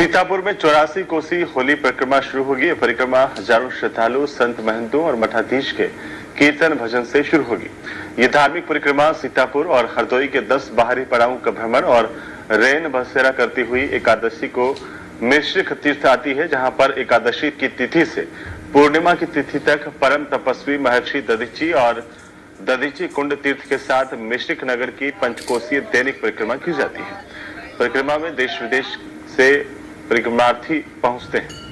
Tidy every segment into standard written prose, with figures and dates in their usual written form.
सीतापुर में 84 कोसी होली परिक्रमा शुरू होगी। यह परिक्रमा हजारों श्रद्धालु, संत महंतों और मठाधीश के कीर्तन भजन से शुरू होगी। ये धार्मिक परिक्रमा सीतापुर और हरदोई के 10 बाहरी पड़ावों का भ्रमण और रैन बसेरा करती हुई एकादशी को मिश्रिक तीर्थ आती है, जहां पर एकादशी की तिथि से पूर्णिमा की तिथि तक परम तपस्वी महर्षि दधीची और दधीची कुंड तीर्थ के साथ मिश्रिक नगर की पंचकोसीय दैनिक परिक्रमा की जाती है। परिक्रमा में देश विदेश से परिक्रमार्थी पहुंचते हैं।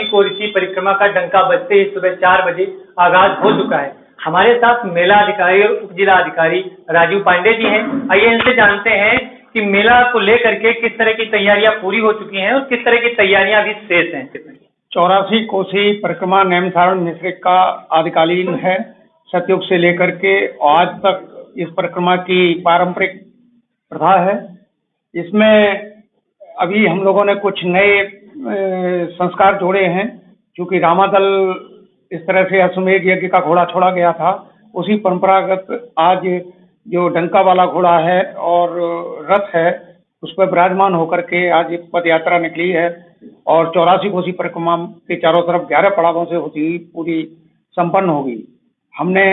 कोसी परिक्रमा का डंका बजते ही सुबह 4 बजे आगाज हो चुका है। हमारे साथ मेला अधिकारी और उप जिला अधिकारी राजू पांडे जी हैं। आइए इनसे जानते हैं कि मेला को लेकर के किस तरह की तैयारियां पूरी हो चुकी हैं और किस तरह की तैयारियां अभी शेष हैं। 84 कोसी परिक्रमा नेमसारण मिश्रिक का आदिकालीन है। सतयुग से लेकर के आज तक इस परिक्रमा की पारंपरिक प्रथा है। इसमें अभी हम लोगों ने कुछ नए संस्कार जोड़े हैं। क्योंकि रामादल इस तरह से अश्वमेध यज्ञ का घोड़ा छोड़ा गया था, उसी परंपरागत आज जो डंका वाला घोड़ा है और रथ है उस पर विराजमान होकर के आज एक पद यात्रा निकली है और 84 कोसी परिक्रमा के चारों तरफ 11 पड़ावों से होती हुई पूरी संपन्न होगी। हमने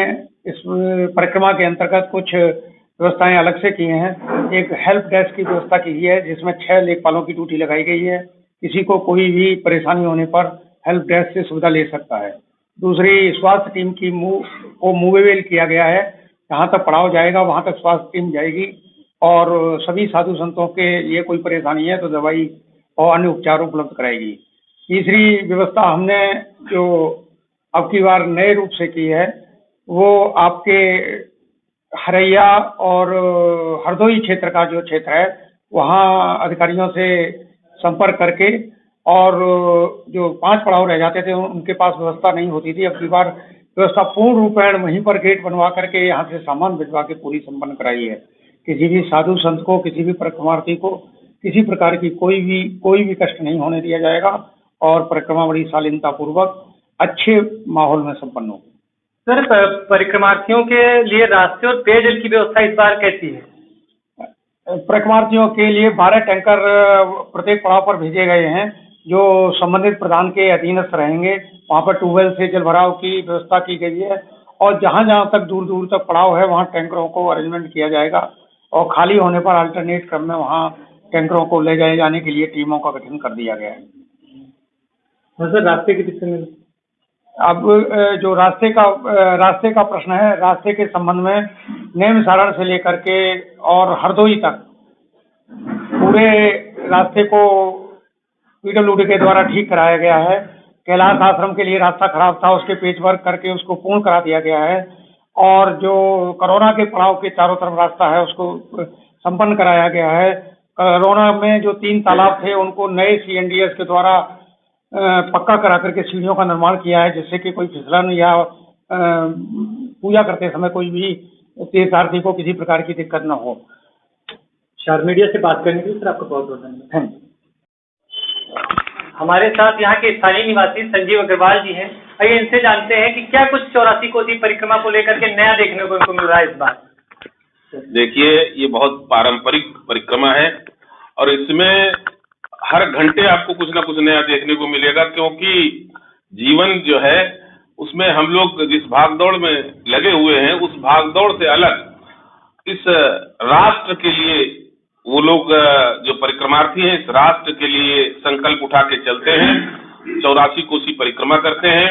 इस परिक्रमा के अंतर्गत कुछ व्यवस्थाएं अलग से की हैं। एक हेल्प डेस्क की व्यवस्था की है जिसमें 6 लेखपालों की ड्यूटी लगाई गई है। किसी को कोई भी परेशानी होने पर हेल्प डेस्क से सुविधा ले सकता है। दूसरी, स्वास्थ्य टीम की को मूवेबल किया गया है। जहाँ तक पड़ाव जाएगा वहाँ तक स्वास्थ्य टीम जाएगी और सभी साधु संतों के लिए कोई परेशानी है तो दवाई और अन्य उपचार उपलब्ध कराएगी। तीसरी व्यवस्था हमने जो अब की बार नए रूप से की है वो आपके हरैया और हरदोई क्षेत्र का जो क्षेत्र है वहाँ अधिकारियों से संपर्क करके और जो 5 पड़ाव रह जाते थे उनके पास व्यवस्था नहीं होती थी, अब की बार व्यवस्था पूर्ण रूपेण वहीं पर गेट बनवा करके यहाँ से सामान भिजवा के पूरी संपन्न कराई है। किसी भी साधु संत को, किसी भी परिक्रमार्थी को किसी प्रकार की कोई भी कष्ट नहीं होने दिया जाएगा और परिक्रमा बड़ी शालीनता पूर्वक अच्छे माहौल में संपन्न होगी। सर, परिक्रमार्थियों के लिए रास्ते और पेयजल की व्यवस्था इस बार कैसी है? परिक्रमार्थियों के लिए 12 टैंकर प्रत्येक पड़ाव पर भेजे गए हैं जो संबंधित प्रधान के अधीनस्थ रहेंगे। वहाँ पर ट्यूबवेल से जल भराव की व्यवस्था की गई है और जहाँ जहाँ तक दूर दूर तक पड़ाव है वहाँ टैंकरों को अरेंजमेंट किया जाएगा और खाली होने पर अल्टरनेट क्रम में वहाँ टैंकरों को ले जाए जाने के लिए टीमों का गठन कर दिया गया है। सर, रास्ते की दिशा में अब जो रास्ते का प्रश्न है, रास्ते के संबंध में नेमसारण से लेकर के और हरदोई तक पूरे रास्ते को पीडब्ल्यूडी के द्वारा ठीक कराया गया है। कैलाश आश्रम के लिए रास्ता खराब था, उसके पेच वर्क करके उसको पूर्ण करा दिया गया है और जो कोरोना के पड़ाव के चारों तरफ रास्ता है उसको संपन्न कराया गया है। कोरोना में जो 3 तालाब थे उनको नए CNDS के द्वारा पक्का करा करके सीढ़ियों का निर्माण किया है जिससे कि कोई फिसलन या पूजा करते समय कोई भी तीर्थार्थी को किसी प्रकार की दिक्कत न हो। मीडिया से बात करने के लिए सर आपको बहुत बहुत धन्यवाद। हमारे साथ यहाँ के स्थानीय निवासी संजीव अग्रवाल जी हैं। आइए इनसे जानते हैं कि क्या कुछ 84 कोसी परिक्रमा को लेकर के नया देखने को इनको मिल रहा है इस बार। देखिए, ये बहुत पारंपरिक परिक्रमा है और इसमें हर घंटे आपको कुछ ना कुछ नया देखने को मिलेगा, क्योंकि जीवन जो है उसमें हम लोग जिस भागदौड़ में लगे हुए हैं उस भागदौड़ से अलग इस राष्ट्र के लिए वो लोग जो परिक्रमार्थी हैं इस राष्ट्र के लिए संकल्प उठा के चलते हैं, 84 कोसी परिक्रमा करते हैं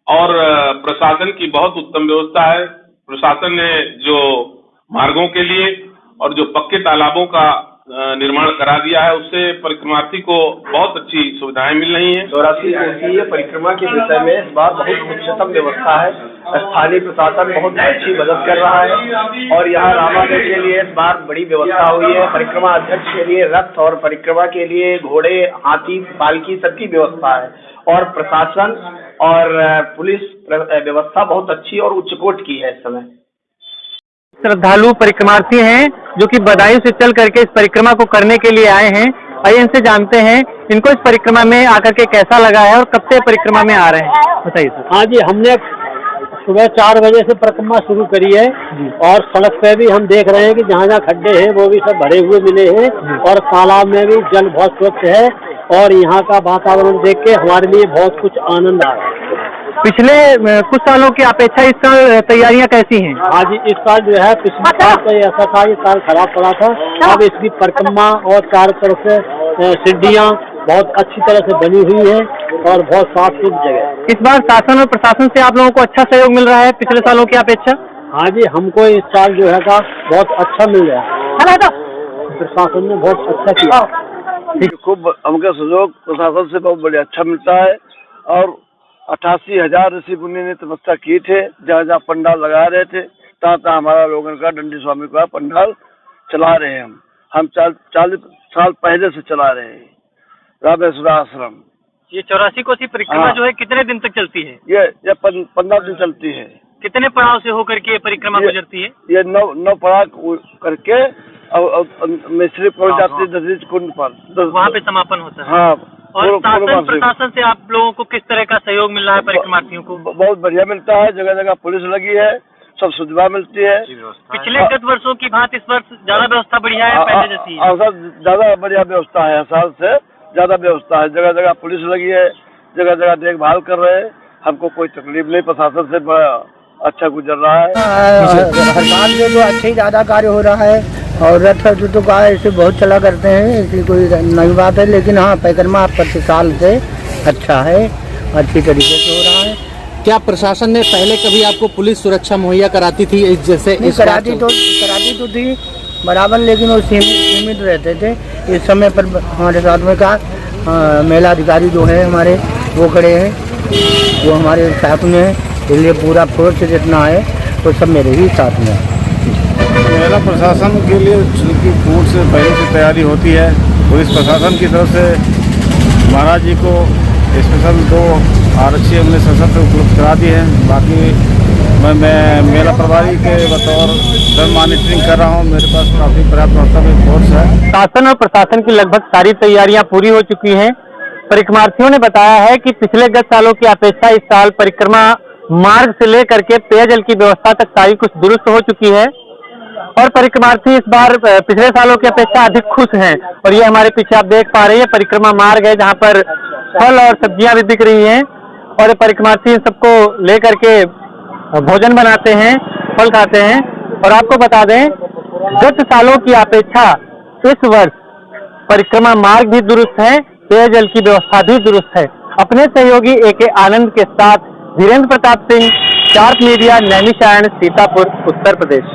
और प्रशासन की बहुत उत्तम व्यवस्था है। प्रशासन ने जो मार्गों के लिए और जो पक्के तालाबों का निर्माण करा दिया है उससे परिक्रमार्थी को बहुत अच्छी सुविधाएं मिल रही हैं। 84 कोसीय परिक्रमा के विषय में इस बार बहुत उच्चतम व्यवस्था है। स्थानीय प्रशासन बहुत अच्छी मदद कर रहा है और यहाँ रामादल के लिए इस बार बड़ी व्यवस्था हुई है। परिक्रमा अध्यक्ष के लिए रथ और परिक्रमा के लिए घोड़े, हाथी, पालकी सबकी व्यवस्था है और प्रशासन और पुलिस व्यवस्था बहुत अच्छी और उच्चकोट की है इस समय। श्रद्धालु परिक्रमार्थी हैं जो कि बदायूं से चल करके इस परिक्रमा को करने के लिए आए हैं। आइए इनसे जानते हैं इनको इस परिक्रमा में आकर के कैसा लगा है और कब से परिक्रमा में आ रहे हैं, बताइए सर। हाँ जी, हमने सुबह 4 बजे से परिक्रमा शुरू करी है और सड़क पे भी हम देख रहे हैं कि जहाँ जहाँ खड्डे हैं वो भी सब भरे हुए मिले हैं और तालाब में भी जल बहुत स्वच्छ है और यहाँ का वातावरण देख के हमारे लिए बहुत कुछ आनंद आ रहा है। पिछले कुछ सालों की अपेक्षा इस साल तैयारियां कैसी हैं? हाँ जी, इस साल जो है पिछले साल तो ऐसा था, ये साल खराब पड़ा था। अब इसकी परिक्रमा और चारों तरफ से सीढ़ियाँ बहुत अच्छी तरह से बनी हुई है और बहुत साफ सुथरी जगह। इस बार शासन और प्रशासन से आप लोगों को अच्छा सहयोग मिल रहा है पिछले सालों की अपेक्षा? हाँ जी, हमको इस साल जो है का बहुत अच्छा मिल रहा है, प्रशासन ने बहुत अच्छा किया। खूब हमको सहयोग प्रशासन से बहुत बढ़िया अच्छा मिलता है और 88,000 ऋषि मुनि ने तपस्या की थे। जहाँ जहाँ पंडाल लगा रहे थे तहाँ हमारा लोगों का दंडी स्वामी का पंडाल चला रहे हैं। हम 40 साल पहले से चला रहे हैं रामेश्वर आश्रम। ये 84 कोसी परिक्रमा जो है कितने दिन तक चलती है? ये 15 दिन चलती है। कितने पड़ाव से होकर के परिक्रमा गुजरती है? ये 9 पड़ाव करके मिश्री पहुंच जाती है दधीच कुंड पर, वहाँ पे समापन होता है। हाँ। और शासन प्रशासन से आप लोगों को किस तरह का सहयोग मिल रहा है परिक्रमार्थियों को? बहुत बढ़िया मिलता है, जगह जगह पुलिस लगी है, सब सुविधा मिलती है। पिछले गत वर्षों की भांति इस वर्ष ज्यादा व्यवस्था बढ़िया है पहले जैसी? ज्यादा बढ़िया व्यवस्था है, साल से ज्यादा व्यवस्था है। जगह जगह पुलिस लगी है, जगह जगह देखभाल कर रहे हैं। हमको कोई तकलीफ नहीं, प्रशासन से बड़ा अच्छा गुजर रहा है। हर साल में तो अच्छे ही ज्यादा कार्य हो रहा है और रथ तो का ऐसे बहुत चला करते हैं, ऐसी कोई नई बात है। लेकिन हाँ, परिक्रमा प्रति साल से अच्छा है, अच्छी तरीके से हो रहा है। क्या प्रशासन ने पहले कभी आपको पुलिस सुरक्षा मुहैया कराती थी जैसे? कराती तो थी बराबर, लेकिन वो सीमित रहते थे। इस समय पर हमारे साथ में का महिला अधिकारी जो है हमारे वो खड़े हैं, वो हमारे साथ में है, इसलिए पूरा फोर्स जितना है वो सब मेरे ही साथ में है। महिला प्रशासन के लिए चूँकि पूर्व से पहले से तैयारी होती है, पुलिस प्रशासन की तरफ से महाराज जी को स्पेशल 2 आरक्षी हमने सशस्त्र उपलब्ध करा दी है। बाकी मैं मेला प्रभारी के बतौर मॉनिटरिंग कर रहा हूँ। मेरे पास काफी पर्याप्त मात्रा में फोर्स है। शासन और प्रशासन की लगभग सारी तैयारियां पूरी हो चुकी हैं। परिक्रमार्थियों ने बताया है कि पिछले गत सालों की अपेक्षा इस साल परिक्रमा मार्ग से लेकर के पेयजल की व्यवस्था तक सारी कुछ दुरुस्त हो चुकी है और परिक्रमार्थी इस बार पिछले सालों की अपेक्षा अधिक खुश हैं। और ये हमारे पीछे आप देख पा रहे हैं परिक्रमा मार्ग है जहाँ पर फल और सब्जियां भी बिक रही हैं और परिक्रमार्थी सबको लेकर के भोजन बनाते हैं, फल खाते हैं। और आपको बता दें, गत सालों की अपेक्षा इस वर्ष परिक्रमा मार्ग भी दुरुस्त है, पेयजल की व्यवस्था भी दुरुस्त है। अपने सहयोगी AK आनंद के साथ धीरेन्द्र प्रताप सिंह, शार्प मीडिया, नैमिषारण्य, सीतापुर, उत्तर प्रदेश।